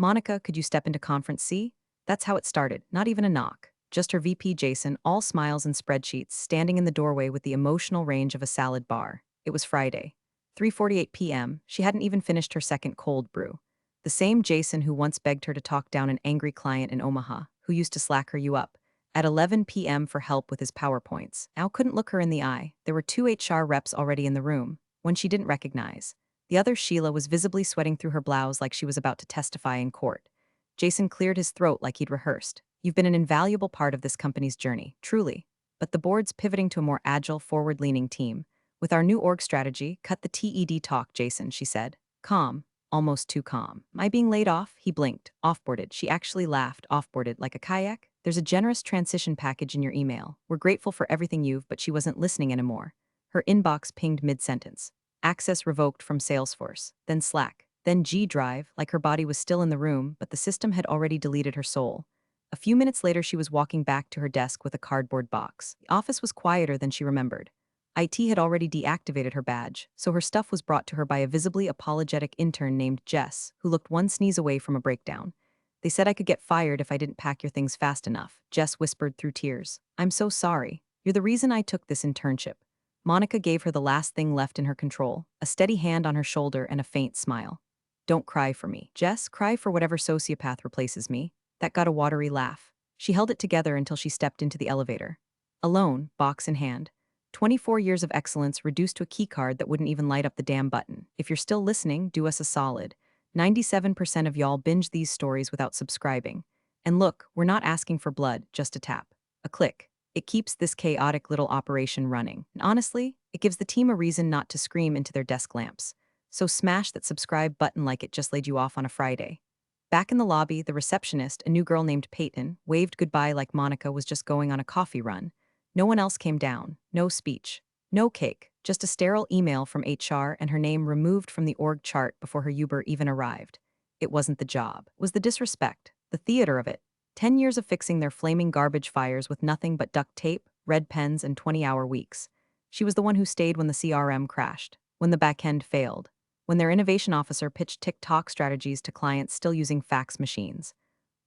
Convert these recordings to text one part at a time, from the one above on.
"Monica, could you step into conference C?" That's how it started, not even a knock. Just her VP Jason, all smiles and spreadsheets, standing in the doorway with the emotional range of a salad bar. It was Friday. 3:48 p.m., she hadn't even finished her second cold brew. The same Jason who once begged her to talk down an angry client in Omaha, who used to slack her you up at 11 p.m. for help with his PowerPoints. Now couldn't look her in the eye. There were two HR reps already in the room, one she didn't recognize. The other, Sheila, was visibly sweating through her blouse like she was about to testify in court. Jason cleared his throat like he'd rehearsed. "You've been an invaluable part of this company's journey, truly. But the board's pivoting to a more agile, forward-leaning team. With our new org strategy, cut the TED talk, Jason," she said. Calm, almost too calm. "Am I being laid off?" He blinked. "Offboarded." She actually laughed. "Offboarded, like a kayak? There's a generous transition package in your email. We're grateful for everything you've," but she wasn't listening anymore. Her inbox pinged mid-sentence. Access revoked from Salesforce, then Slack, then G Drive, like her body was still in the room, but the system had already deleted her soul. A few minutes later, she was walking back to her desk with a cardboard box. The office was quieter than she remembered. IT had already deactivated her badge, so her stuff was brought to her by a visibly apologetic intern named Jess, who looked one sneeze away from a breakdown. "They said I could get fired if I didn't pack your things fast enough," Jess whispered through tears. "I'm so sorry. You're the reason I took this internship." Monica gave her the last thing left in her control, a steady hand on her shoulder and a faint smile. "Don't cry for me. Jess, cry for whatever sociopath replaces me." That got a watery laugh. She held it together until she stepped into the elevator. Alone, box in hand. 24 years of excellence reduced to a keycard that wouldn't even light up the damn button. If you're still listening, do us a solid. 97% of y'all binge these stories without subscribing. And look, we're not asking for blood, just a tap. A click. It keeps this chaotic little operation running. And honestly, it gives the team a reason not to scream into their desk lamps. So smash that subscribe button like it just laid you off on a Friday. Back in the lobby, the receptionist, a new girl named Peyton, waved goodbye like Monica was just going on a coffee run. No one else came down, no speech, no cake, just a sterile email from HR and her name removed from the org chart before her Uber even arrived. It wasn't the job. It was the disrespect, the theater of it. 10 years of fixing their flaming garbage fires with nothing but duct tape, red pens, and 20-hour weeks. She was the one who stayed when the CRM crashed, when the backend failed, when their innovation officer pitched TikTok strategies to clients still using fax machines.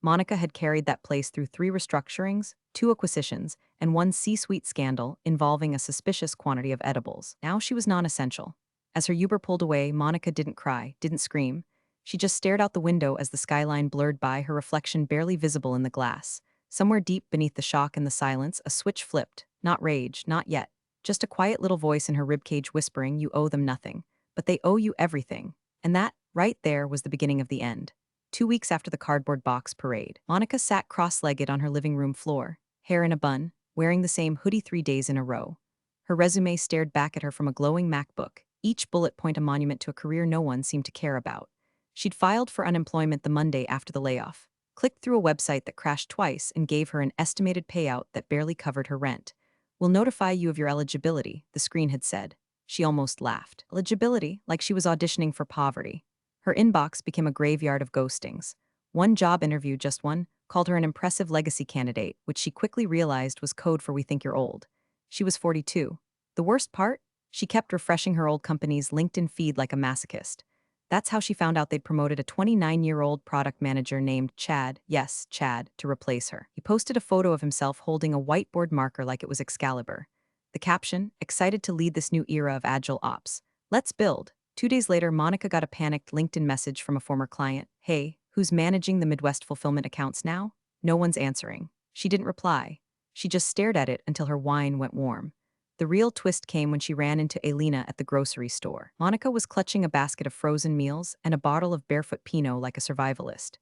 Monica had carried that place through 3 restructurings, 2 acquisitions, and 1 C-suite scandal involving a suspicious quantity of edibles. Now she was non-essential. As her Uber pulled away, Monica didn't cry, didn't scream. She just stared out the window as the skyline blurred by, her reflection barely visible in the glass. Somewhere deep beneath the shock and the silence, a switch flipped. Not rage, not yet. Just a quiet little voice in her ribcage whispering, "You owe them nothing. But they owe you everything." And that, right there, was the beginning of the end. 2 weeks after the cardboard box parade, Monica sat cross-legged on her living room floor, hair in a bun, wearing the same hoodie 3 days in a row. Her resume stared back at her from a glowing MacBook, each bullet point a monument to a career no one seemed to care about. She'd filed for unemployment the Monday after the layoff, clicked through a website that crashed twice and gave her an estimated payout that barely covered her rent. "We'll notify you of your eligibility," the screen had said. She almost laughed. Eligibility, like she was auditioning for poverty. Her inbox became a graveyard of ghostings. One job interview, just one, called her an impressive legacy candidate, which she quickly realized was code for "we think you're old." She was 42. The worst part? She kept refreshing her old company's LinkedIn feed like a masochist. That's how she found out they'd promoted a 29-year-old product manager named Chad, yes, Chad, to replace her. He posted a photo of himself holding a whiteboard marker like it was Excalibur. The caption, "Excited to lead this new era of agile ops. Let's build." 2 days later, Monica got a panicked LinkedIn message from a former client. "Hey, who's managing the Midwest fulfillment accounts now?" No one's answering. She didn't reply. She just stared at it until her wine went warm. The real twist came when she ran into Elena at the grocery store. Monica was clutching a basket of frozen meals and a bottle of barefoot Pinot like a survivalist.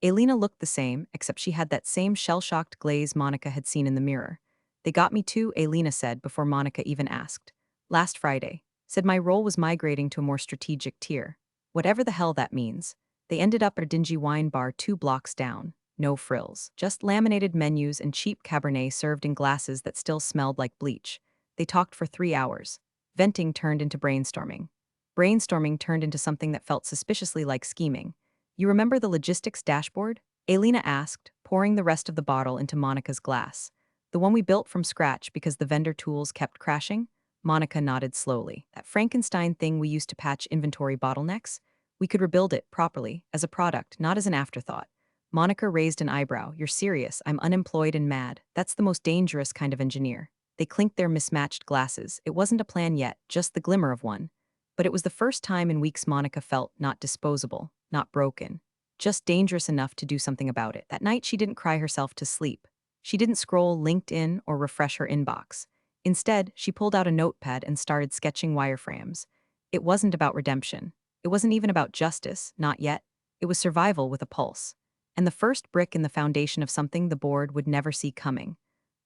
Elena looked the same, except she had that same shell-shocked glaze Monica had seen in the mirror. "They got me too," Elena said before Monica even asked. "Last Friday. Said my role was migrating to a more strategic tier. Whatever the hell that means." They ended up at a dingy wine bar 2 blocks down. No frills. Just laminated menus and cheap Cabernet served in glasses that still smelled like bleach. They talked for 3 hours. Venting turned into brainstorming. Brainstorming turned into something that felt suspiciously like scheming. "You remember the logistics dashboard?" Elena asked, pouring the rest of the bottle into Monica's glass. "The one we built from scratch because the vendor tools kept crashing?" Monica nodded slowly. "That Frankenstein thing we used to patch inventory bottlenecks? We could rebuild it properly, as a product, not as an afterthought. Monica raised an eyebrow. You're serious. I'm unemployed and mad. That's the most dangerous kind of engineer. They clinked their mismatched glasses. It wasn't a plan yet, just the glimmer of one. But it was the first time in weeks Monica felt not disposable, not broken, just dangerous enough to do something about it. That night, she didn't cry herself to sleep. She didn't scroll LinkedIn or refresh her inbox. Instead, she pulled out a notepad and started sketching wireframes. It wasn't about redemption. It wasn't even about justice, not yet. It was survival with a pulse. And the first brick in the foundation of something the board would never see coming.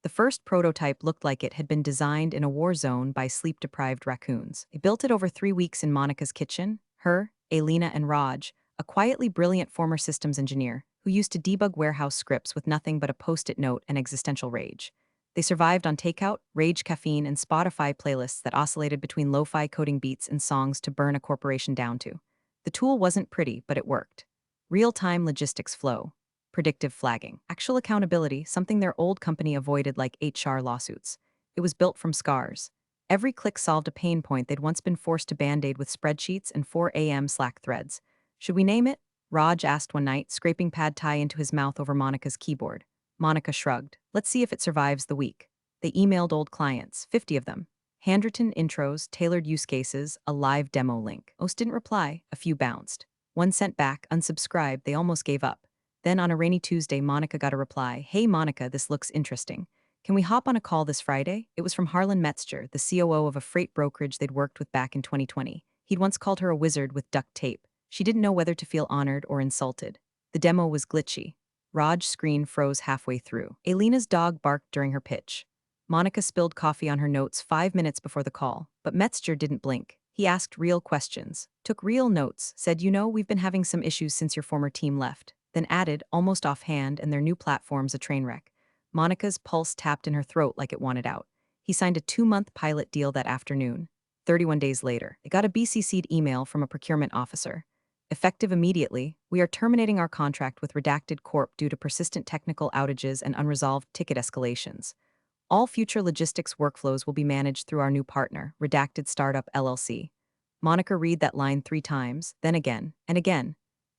The first prototype looked like it had been designed in a war zone by sleep-deprived raccoons. They built it over 3 weeks in Monica's kitchen. Her, Alina, and Raj, a quietly brilliant former systems engineer who used to debug warehouse scripts with nothing but a post-it note and existential rage. They survived on takeout, rage caffeine, and Spotify playlists that oscillated between lo-fi coding beats and songs to burn a corporation down to. The tool wasn't pretty, but it worked. Real-time logistics flow. Predictive flagging. Actual accountability, something their old company avoided like HR lawsuits. It was built from scars. Every click solved a pain point they'd once been forced to band-aid with spreadsheets and 4 a.m. Slack threads. Should we name it? Raj asked one night, scraping pad thai into his mouth over Monica's keyboard. Monica shrugged. Let's see if it survives the week. They emailed old clients, 50 of them. Handwritten intros, tailored use cases, a live demo link. Most didn't reply, a few bounced. One sent back, unsubscribed, they almost gave up. Then on a rainy Tuesday, Monica got a reply. Hey Monica, this looks interesting. Can we hop on a call this Friday? It was from Harlan Metzger, the COO of a freight brokerage they'd worked with back in 2020. He'd once called her a wizard with duct tape. She didn't know whether to feel honored or insulted. The demo was glitchy. Raj's screen froze halfway through. Alina's dog barked during her pitch. Monica spilled coffee on her notes 5 minutes before the call, but Metzger didn't blink. He asked real questions, took real notes, said, we've been having some issues since your former team left, then added, almost offhand, and their new platform's a train wreck. Monica's pulse tapped in her throat like it wanted out. He signed a 2-month pilot deal that afternoon. 31 days later, they got a BCC'd email from a procurement officer. Effective immediately, we are terminating our contract with Redacted Corp due to persistent technical outages and unresolved ticket escalations. All future logistics workflows will be managed through our new partner, Redacted Startup LLC. Monica read that line 3 times, then again,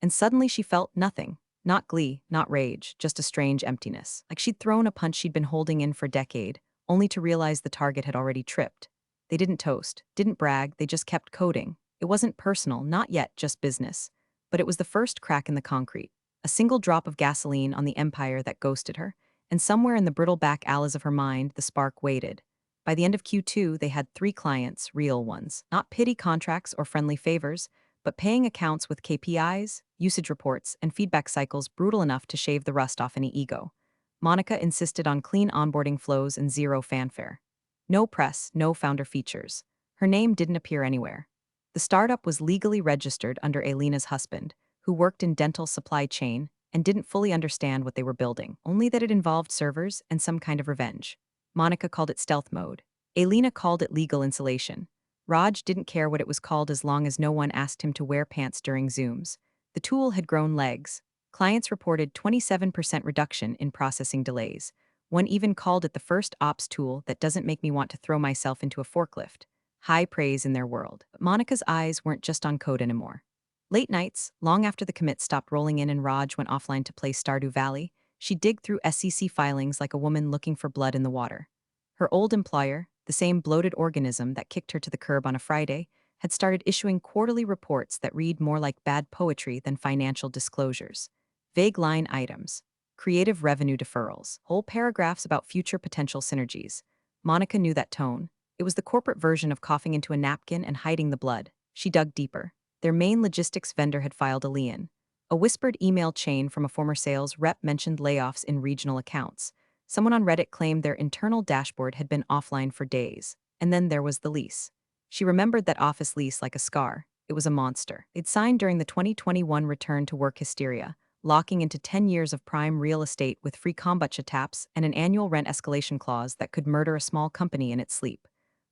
and suddenly she felt nothing. Not glee, not rage, just a strange emptiness. Like she'd thrown a punch she'd been holding in for a decade, only to realize the target had already tripped. They didn't toast, didn't brag, they just kept coding. It wasn't personal, not yet, just business. But it was the first crack in the concrete. A single drop of gasoline on the empire that ghosted her. And somewhere in the brittle back alleys of her mind, the spark waited. By the end of Q2, they had 3 clients, real ones. Not pity contracts or friendly favors, but paying accounts with KPIs, usage reports, and feedback cycles brutal enough to shave the rust off any ego. Monica insisted on clean onboarding flows and zero fanfare. No press, no founder features. Her name didn't appear anywhere. The startup was legally registered under Alina's husband, who worked in dental supply chain and didn't fully understand what they were building, only that it involved servers and some kind of revenge. Monica called it stealth mode. Alina called it legal insulation. Raj didn't care what it was called as long as no one asked him to wear pants during Zooms. The tool had grown legs. Clients reported 27% reduction in processing delays. One even called it the first ops tool that doesn't make me want to throw myself into a forklift. High praise in their world. But Monica's eyes weren't just on code anymore. Late nights, long after the commit stopped rolling in and Raj went offline to play Stardew Valley, she'd dig through SEC filings like a woman looking for blood in the water. Her old employer, the same bloated organism that kicked her to the curb on a Friday, had started issuing quarterly reports that read more like bad poetry than financial disclosures. Vague line items, creative revenue deferrals, whole paragraphs about future potential synergies. Monica knew that tone. It was the corporate version of coughing into a napkin and hiding the blood. She dug deeper. Their main logistics vendor had filed a lien. A whispered email chain from a former sales rep mentioned layoffs in regional accounts. Someone on Reddit claimed their internal dashboard had been offline for days. And then there was the lease. She remembered that office lease like a scar. It was a monster. They'd signed during the 2021 return to work hysteria, locking into 10 years of prime real estate with free kombucha taps and an annual rent escalation clause that could murder a small company in its sleep.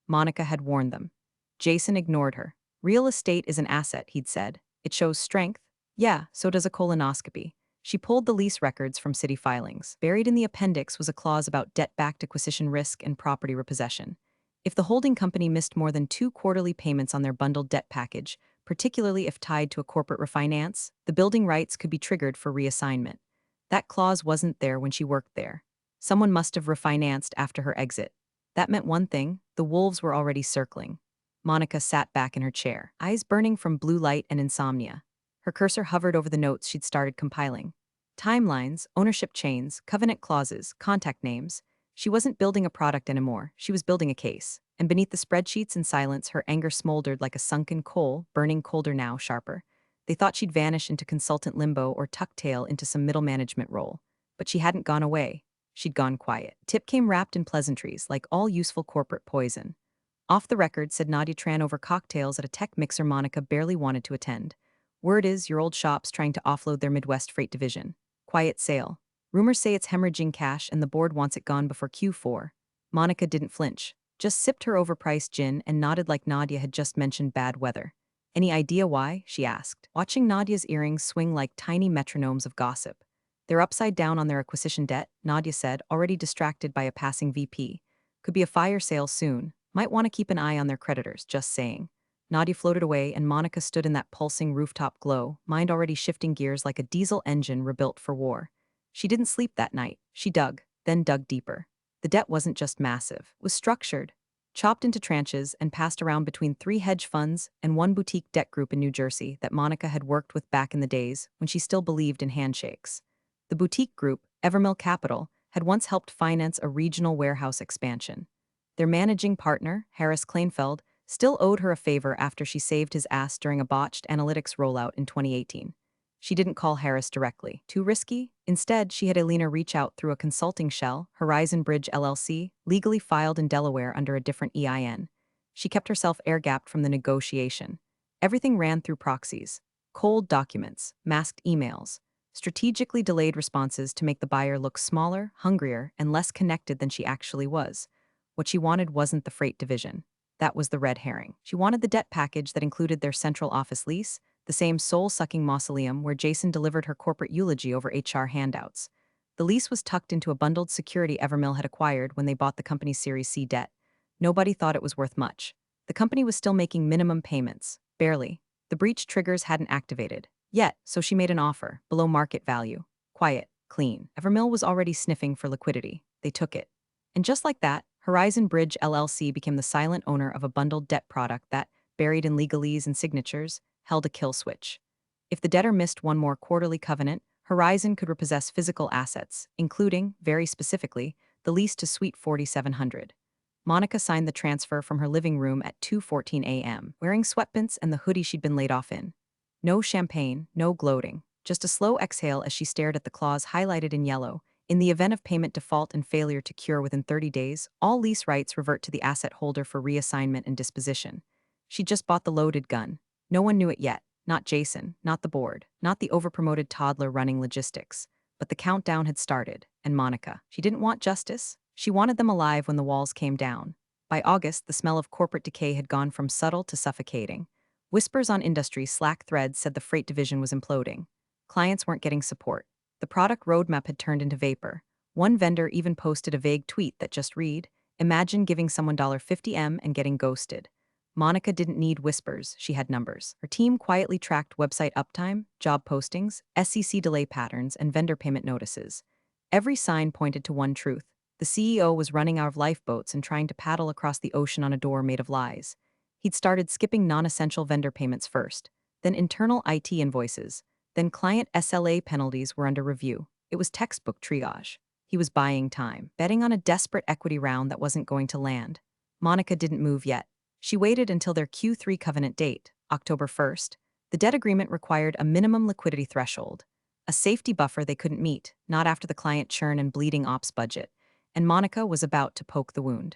Monica had warned them. Jason ignored her. Real estate is an asset, he'd said. It shows strength. Yeah, so does a colonoscopy. She pulled the lease records from city filings. Buried in the appendix was a clause about debt-backed acquisition risk and property repossession. If the holding company missed more than 2 quarterly payments on their bundled debt package, particularly if tied to a corporate refinance. The building rights could be triggered for reassignment. That clause wasn't there when she worked there. Someone must have refinanced after her exit. That meant one thing: the wolves were already circling. Monica sat back in her chair, eyes burning from blue light and insomnia. Her cursor hovered over the notes she'd started compiling. Timelines, ownership chains, covenant clauses, contact names. She wasn't building a product anymore, she was building a case. And beneath the spreadsheets and silence, her anger smoldered like a sunken coal, burning colder now, sharper. They thought she'd vanish into consultant limbo or tuck tail into some middle management role. But she hadn't gone away. She'd gone quiet. Tip came wrapped in pleasantries, like all useful corporate poison. Off the record, said Nadia Tran over cocktails at a tech mixer Monica barely wanted to attend. Word is your old shop's trying to offload their Midwest freight division. Quiet sale. Rumors say it's hemorrhaging cash and the board wants it gone before Q4. Monica didn't flinch, just sipped her overpriced gin and nodded like Nadia had just mentioned bad weather. Any idea why? She asked, watching Nadia's earrings swing like tiny metronomes of gossip. They're upside down on their acquisition debt, Nadia said, already distracted by a passing VP. Could be a fire sale soon. Might want to keep an eye on their creditors, just saying. Nadia floated away and Monica stood in that pulsing rooftop glow, mind already shifting gears like a diesel engine rebuilt for war. She didn't sleep that night. She dug, then dug deeper. The debt wasn't just massive, it was structured, chopped into tranches and passed around between 3 hedge funds and one boutique debt group in New Jersey that Monica had worked with back in the days when she still believed in handshakes. The boutique group, Evermill Capital, had once helped finance a regional warehouse expansion. Their managing partner, Harris Kleinfeld, still owed her a favor after she saved his ass during a botched analytics rollout in 2018. She didn't call Harris directly. Too risky? Instead, she had Elena reach out through a consulting shell, Horizon Bridge LLC, legally filed in Delaware under a different EIN. She kept herself air-gapped from the negotiation. Everything ran through proxies. Cold documents, masked emails, strategically delayed responses to make the buyer look smaller, hungrier, and less connected than she actually was. What she wanted wasn't the freight division. That was the red herring. She wanted the debt package that included their central office lease, the same soul-sucking mausoleum where Jason delivered her corporate eulogy over HR handouts. The lease was tucked into a bundled security Evermill had acquired when they bought the company's Series C debt. Nobody thought it was worth much. The company was still making minimum payments. Barely. The breach triggers hadn't activated. Yet, so she made an offer, below market value. Quiet, clean. Evermill was already sniffing for liquidity. They took it. And just like that, Horizon Bridge LLC became the silent owner of a bundled debt product that, buried in legalese and signatures, held a kill switch. If the debtor missed one more quarterly covenant, Horizon could repossess physical assets, including, very specifically, the lease to Suite 4700. Monica signed the transfer from her living room at 2:14 a.m., wearing sweatpants and the hoodie she'd been laid off in. No champagne, no gloating, just a slow exhale as she stared at the clause highlighted in yellow. In the event of payment default and failure to cure within 30 days, all lease rights revert to the asset holder for reassignment and disposition. She just bought the loaded gun. No one knew it yet. Not Jason, not the board, not the overpromoted toddler running logistics. But the countdown had started, and Monica. She didn't want justice. She wanted them alive when the walls came down. By August, the smell of corporate decay had gone from subtle to suffocating. Whispers on industry Slack threads said the freight division was imploding. Clients weren't getting support. The product roadmap had turned into vapor. One vendor even posted a vague tweet that just read, "Imagine giving someone $50M and getting ghosted." Monica didn't need whispers, she had numbers. Her team quietly tracked website uptime, job postings, SEC delay patterns, and vendor payment notices. Every sign pointed to one truth. The CEO was running out of lifeboats and trying to paddle across the ocean on a door made of lies. He'd started skipping non-essential vendor payments first, then internal IT invoices, then client SLA penalties were under review. It was textbook triage. He was buying time, betting on a desperate equity round that wasn't going to land. Monica didn't move yet. She waited until their Q3 covenant date, October 1st. The debt agreement required a minimum liquidity threshold, a safety buffer they couldn't meet, not after the client churn and bleeding ops budget, and Monica was about to poke the wound.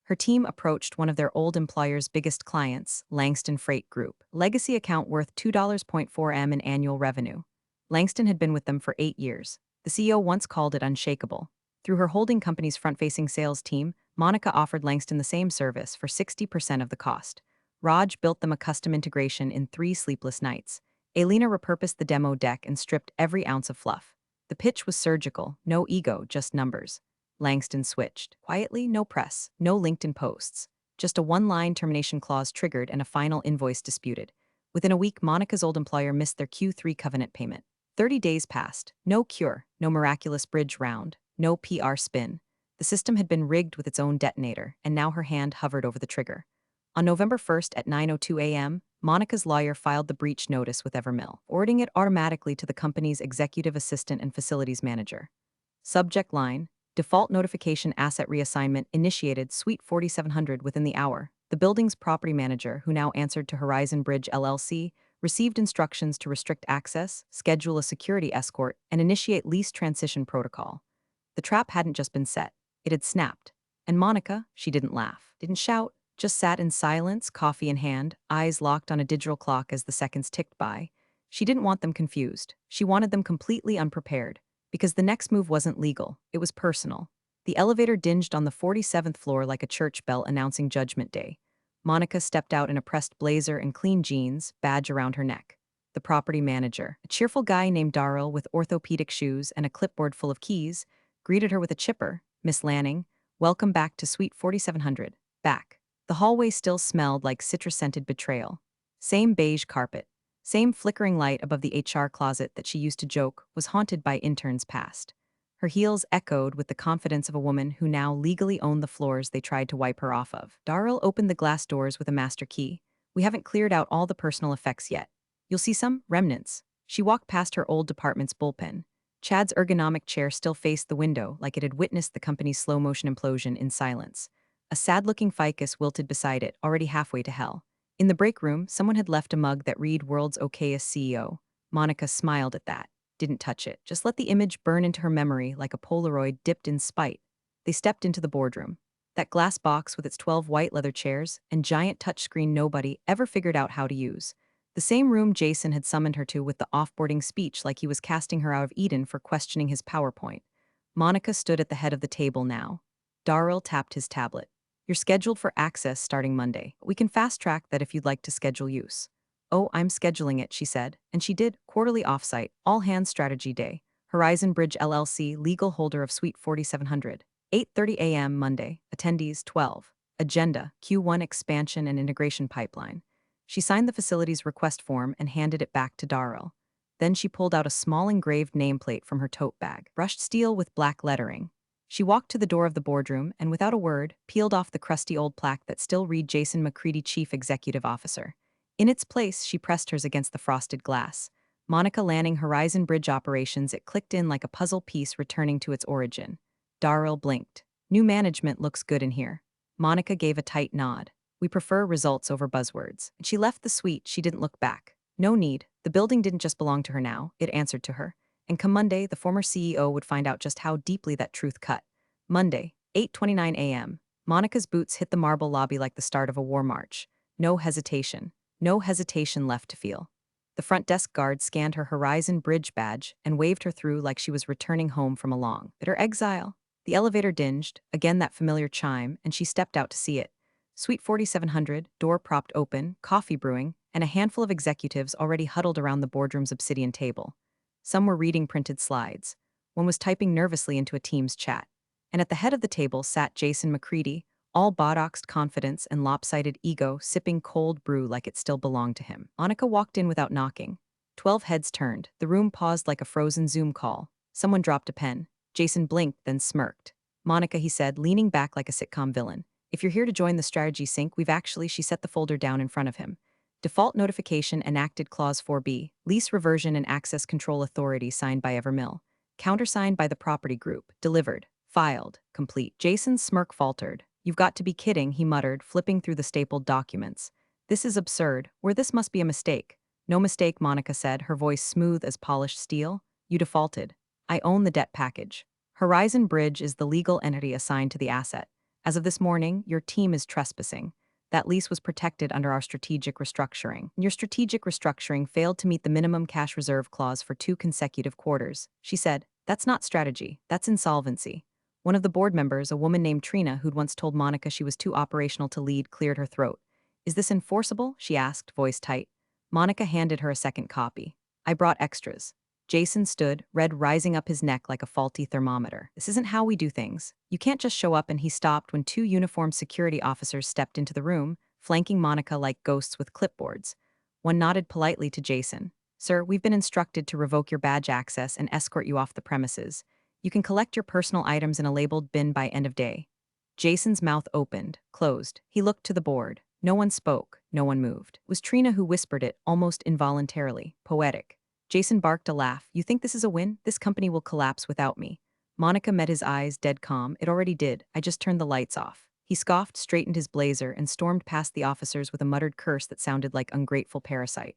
Her team approached one of their old employer's biggest clients, Langston Freight Group, legacy account worth $2.4 million in annual revenue. Langston had been with them for 8 years. The CEO once called it unshakable. Through her holding company's front-facing sales team, Monica offered Langston the same service for 60% of the cost. Raj built them a custom integration in 3 sleepless nights. Elena repurposed the demo deck and stripped every ounce of fluff. The pitch was surgical, no ego, just numbers. Langston switched. Quietly, no press, no LinkedIn posts. Just a one-line termination clause triggered and a final invoice disputed. Within a week, Monica's old employer missed their Q3 covenant payment. 30 days passed. No cure, no miraculous bridge round, no PR spin. The system had been rigged with its own detonator, and now her hand hovered over the trigger. On November 1st at 9:02 a.m., Monica's lawyer filed the breach notice with Evermill, forwarding it automatically to the company's executive assistant and facilities manager. Subject line: Default notification asset reassignment initiated Suite 4700 within the hour. The building's property manager, who now answered to Horizon Bridge LLC, received instructions to restrict access, schedule a security escort, and initiate lease transition protocol. The trap hadn't just been set, it had snapped. And Monica, she didn't laugh, didn't shout, just sat in silence, coffee in hand, eyes locked on a digital clock as the seconds ticked by. She didn't want them confused. She wanted them completely unprepared. Because the next move wasn't legal, it was personal. The elevator dinged on the 47th floor like a church bell announcing Judgment Day. Monica stepped out in a pressed blazer and clean jeans, badge around her neck. The property manager, a cheerful guy named Darrell with orthopedic shoes and a clipboard full of keys, greeted her with a chipper. "Miss Lanning, welcome back to Suite 4700. Back." The hallway still smelled like citrus-scented betrayal. Same beige carpet. Same flickering light above the HR closet that she used to joke was haunted by interns past. Her heels echoed with the confidence of a woman who now legally owned the floors they tried to wipe her off of. Darrell opened the glass doors with a master key. "We haven't cleared out all the personal effects yet. You'll see some remnants." She walked past her old department's bullpen. Chad's ergonomic chair still faced the window like it had witnessed the company's slow-motion implosion in silence. A sad-looking ficus wilted beside it, already halfway to hell. In the break room, someone had left a mug that read "World's Okayest CEO." Monica smiled at that. Didn't touch it. Just let the image burn into her memory like a Polaroid dipped in spite. They stepped into the boardroom. That glass box with its 12 white leather chairs and giant touchscreen nobody ever figured out how to use. The same room Jason had summoned her to with the offboarding speech like he was casting her out of Eden for questioning his PowerPoint. Monica stood at the head of the table now. Darrell tapped his tablet. "You're scheduled for access starting Monday. We can fast-track that if you'd like to schedule use." "Oh, I'm scheduling it," she said, and she did. Quarterly offsite, all-hands strategy day. Horizon Bridge LLC, legal holder of Suite 4700. 8:30 a.m. Monday. Attendees 12. Agenda: Q1 expansion and integration pipeline. She signed the facility's request form and handed it back to Darrell. Then she pulled out a small engraved nameplate from her tote bag, brushed steel with black lettering. She walked to the door of the boardroom and, without a word, peeled off the crusty old plaque that still read Jason McCready, Chief Executive Officer. In its place, she pressed hers against the frosted glass. Monica Lanning, Horizon Bridge Operations. It clicked in like a puzzle piece returning to its origin. Darrell blinked. "New management looks good in here." Monica gave a tight nod. "We prefer results over buzzwords." And she left the suite. She didn't look back. No need. The building didn't just belong to her now, it answered to her. And come Monday, the former CEO would find out just how deeply that truth cut. Monday, 8:29 a.m. Monica's boots hit the marble lobby like the start of a war march. No hesitation. No hesitation left to feel. The front desk guard scanned her Horizon Bridge badge and waved her through like she was returning home from a long, bitter exile. The elevator dinged, again that familiar chime, and she stepped out to see it. Suite 4700, door propped open, coffee brewing, and a handful of executives already huddled around the boardroom's obsidian table. Some were reading printed slides. One was typing nervously into a Teams chat. And at the head of the table sat Jason McCready, all botoxed confidence and lopsided ego, sipping cold brew like it still belonged to him. Monica walked in without knocking. 12 heads turned. The room paused like a frozen Zoom call. Someone dropped a pen. Jason blinked, then smirked. "Monica," he said, leaning back like a sitcom villain. "If you're here to join the strategy sync, she set the folder down in front of him. Default notification enacted Clause 4B, lease reversion and access control authority signed by Evermill. Countersigned by the property group. Delivered. Filed. Complete." Jason's smirk faltered. "You've got to be kidding," he muttered, flipping through the stapled documents. "This is absurd, or this must be a mistake." "No mistake," Monica said, her voice smooth as polished steel. "You defaulted. I own the debt package. Horizon Bridge is the legal entity assigned to the asset. As of this morning, your team is trespassing. That lease was protected under our strategic restructuring. Your strategic restructuring failed to meet the minimum cash reserve clause for 2 consecutive quarters." She said, "That's not strategy, that's insolvency." One of the board members, a woman named Trina, who'd once told Monica she was too operational to lead, cleared her throat. "Is this enforceable?" she asked, voice tight. Monica handed her a second copy. "I brought extras." Jason stood, red rising up his neck like a faulty thermometer. "This isn't how we do things. You can't just show up." And he stopped when 2 uniformed security officers stepped into the room, flanking Monica like ghosts with clipboards. One nodded politely to Jason. Sir, we've been instructed to revoke your badge access and escort you off the premises. You can collect your personal items in a labeled bin by end of day. Jason's mouth opened, closed. He looked to the board. No one spoke, no one moved. It was Trina who whispered it, almost involuntarily. Poetic. Jason barked a laugh. You think this is a win? This company will collapse without me. Monica met his eyes, dead calm. It already did. I just turned the lights off. He scoffed, straightened his blazer, and stormed past the officers with a muttered curse that sounded like ungrateful parasite.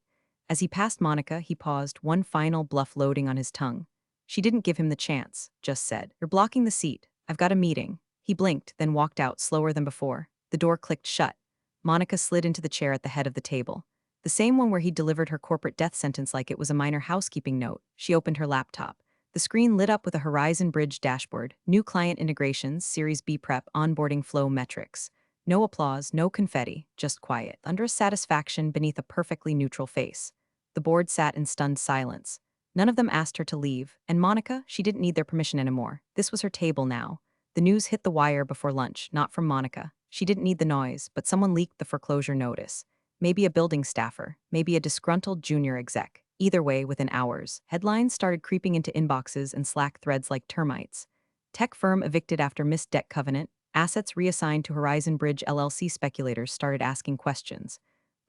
As he passed Monica, he paused, one final bluff loading on his tongue. She didn't give him the chance, just said, You're blocking the seat. I've got a meeting. He blinked, then walked out, slower than before. The door clicked shut. Monica slid into the chair at the head of the table. The same one where he delivered her corporate death sentence like it was a minor housekeeping note. She opened her laptop. The screen lit up with a Horizon Bridge dashboard, new client integrations, Series B prep, onboarding flow metrics. No applause, no confetti, just quiet, under a satisfaction beneath a perfectly neutral face. The board sat in stunned silence. None of them asked her to leave, and Monica, she didn't need their permission anymore. This was her table now. The news hit the wire before lunch, not from Monica. She didn't need the noise, but someone leaked the foreclosure notice. Maybe a building staffer, maybe a disgruntled junior exec. Either way, within hours, headlines started creeping into inboxes and Slack threads like termites. Tech firm evicted after missed debt covenant, assets reassigned to Horizon Bridge LLC speculators started asking questions.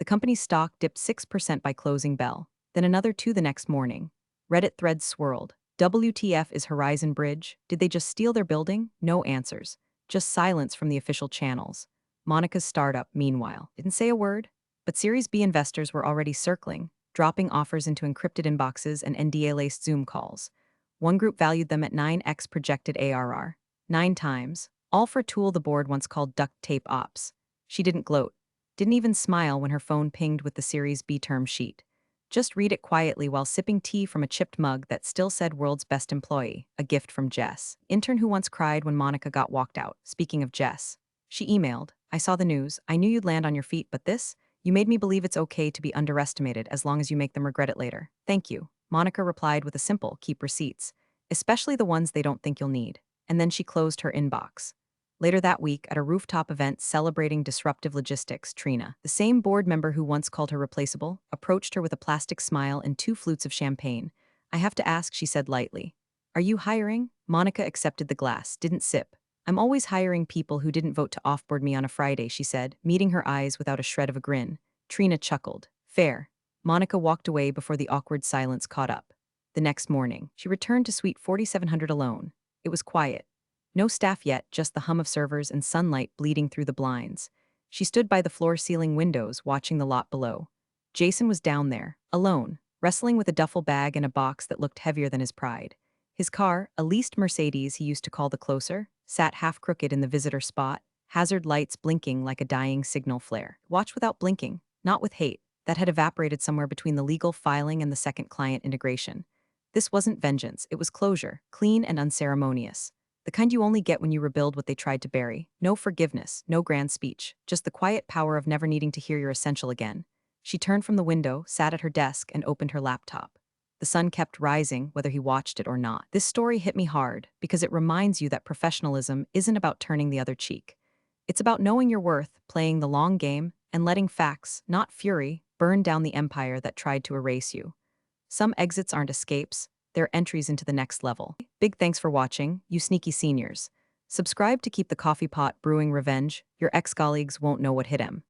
The company's stock dipped 6% by closing bell, then another 2 the next morning. Reddit threads swirled. WTF is Horizon Bridge? Did they just steal their building? No answers. Just silence from the official channels. Monica's startup, meanwhile, didn't say a word. But Series B investors were already circling, dropping offers into encrypted inboxes and NDA-laced Zoom calls. One group valued them at 9x projected ARR. 9 times. All for a tool the board once called duct tape ops. She didn't gloat. Didn't even smile when her phone pinged with the Series B term sheet. Just read it quietly while sipping tea from a chipped mug that still said World's Best Employee, a gift from Jess, intern who once cried when Monica got walked out. Speaking of Jess, she emailed, I saw the news. I knew you'd land on your feet, but this? You made me believe it's okay to be underestimated as long as you make them regret it later. Thank you. Monica replied with a simple, keep receipts, especially the ones they don't think you'll need. And then she closed her inbox. Later that week, at a rooftop event celebrating disruptive logistics, Trina, the same board member who once called her replaceable, approached her with a plastic smile and 2 flutes of champagne. I have to ask, she said lightly. Are you hiring? Monica accepted the glass, didn't sip. I'm always hiring people who didn't vote to offboard me on a Friday, she said, meeting her eyes without a shred of a grin. Trina chuckled. Fair. Monica walked away before the awkward silence caught up. The next morning, she returned to suite 4700 alone. It was quiet. No staff yet, just the hum of servers and sunlight bleeding through the blinds. She stood by the floor-ceiling windows, watching the lot below. Jason was down there, alone, wrestling with a duffel bag and a box that looked heavier than his pride. His car, a leased Mercedes he used to call the Closer, sat half-crooked in the visitor spot, hazard lights blinking like a dying signal flare. Watch without blinking, not with hate, that had evaporated somewhere between the legal filing and the second client integration. This wasn't vengeance, it was closure, clean and unceremonious. The kind you only get when you rebuild what they tried to bury. No forgiveness, no grand speech, just the quiet power of never needing to hear you're essential again. She turned from the window, sat at her desk, and opened her laptop. The sun kept rising, whether he watched it or not. This story hit me hard, because it reminds you that professionalism isn't about turning the other cheek. It's about knowing your worth, playing the long game, and letting facts, not fury, burn down the empire that tried to erase you. Some exits aren't escapes, they're entries into the next level. Big thanks for watching, you sneaky seniors. Subscribe to keep the coffee pot brewing revenge. Your ex-colleagues won't know what hit him.